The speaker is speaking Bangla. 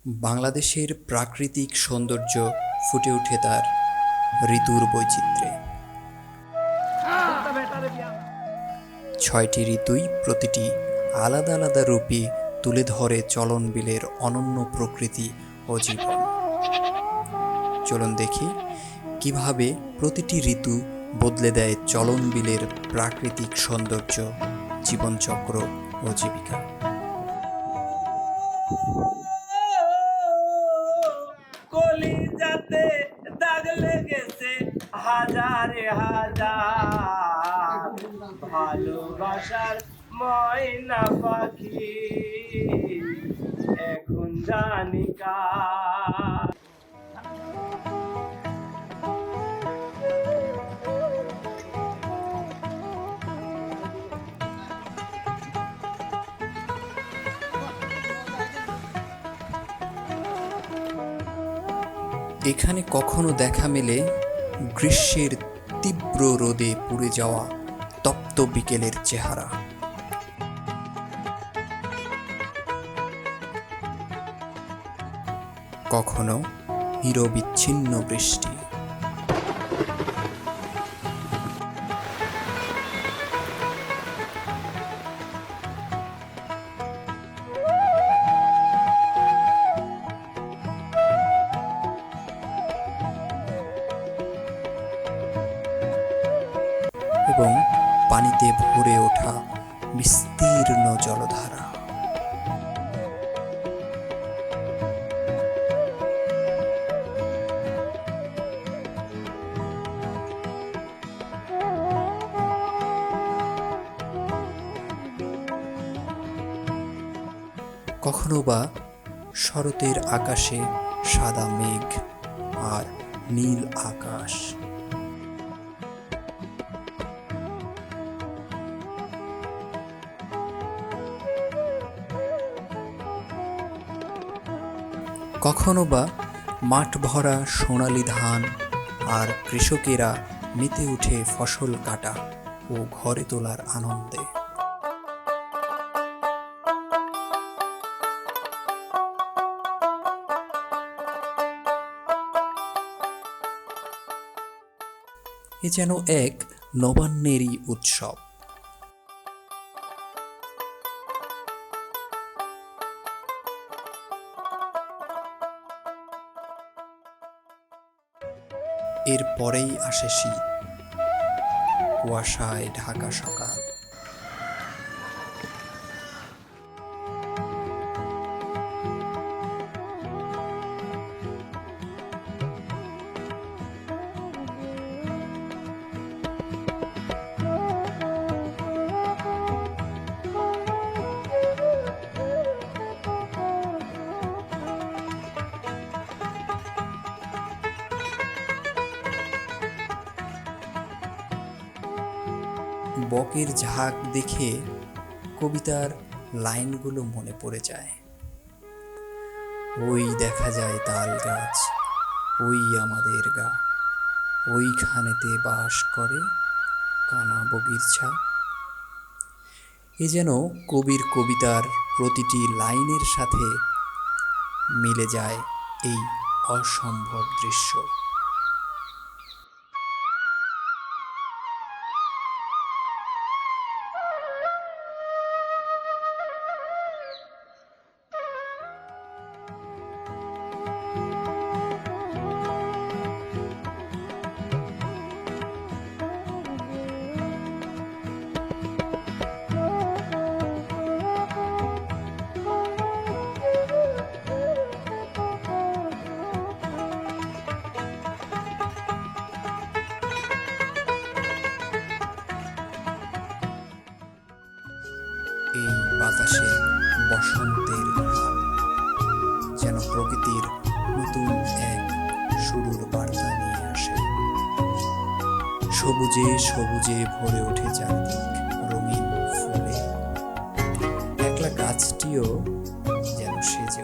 বাংলাদেশের প্রাকৃতিক সৌন্দর্য ফুটে ওঠে তার ঋতুর বৈচিত্র্যে। ৬টি ঋতুই প্রতিটি আলাদা আলাদা রূপে তুলে ধরে চলন বিলের অনন্য প্রকৃতি ও জীবন। চলুন দেখি কিভাবে প্রতিটি ঋতু বদলে দেয় চলন বিলের প্রাকৃতিক সৌন্দর্য, জীবনচক্র ও জীবিকা। কলিজাতে দাগ লেগেছে হাজারে হাজার, ভালোবাসার ময়না পাখি এখন জানি কার। এখানে কখনো দেখা মেলে গ্রীষ্মের তীব্র রোদে পুড়ে যাওয়া তপ্ত বিকেলের চেহারা, কখনো নিরবিচ্ছিন্ন বৃষ্টি, এবং পানিতে ভরে ওঠা বিস্তীর্ণ জলধারা। কখনো বা শরতের আকাশে সাদা মেঘ আর নীল আকাশ, কখনো বা মাঠ ভরা সোনালি ধান আর কৃষকেরা মেতে উঠে ফসল কাটা ও ঘরে তোলার আনন্দে। এ যেন এক নবান্নেরই উৎসব। এর পরেই আসে শীত, কুয়াশায় ঢাকা সকাল। বকের ঝাঁক দেখে কবিতার লাইনগুলো মনে পড়ে যায়। ওই দেখা যায় তাল গাছ, ওই আমাদের গা, ওইখানেতে বাস করে কানা বগিরছা। এ যেন কবির কবিতার প্রতিটি লাইনের সাথে মিলে যায় এই অসম্ভব দৃশ্য। এই বাতাসে বসন্তের ঘ্রাণ যেন প্রকৃতির নতুন এক শুরুর বার্তা নিয়ে আসে। সবুজে সবুজে ভরে ওঠে চারদিক রঙিন ফুলে, একলা গাছটিও যেন সেজে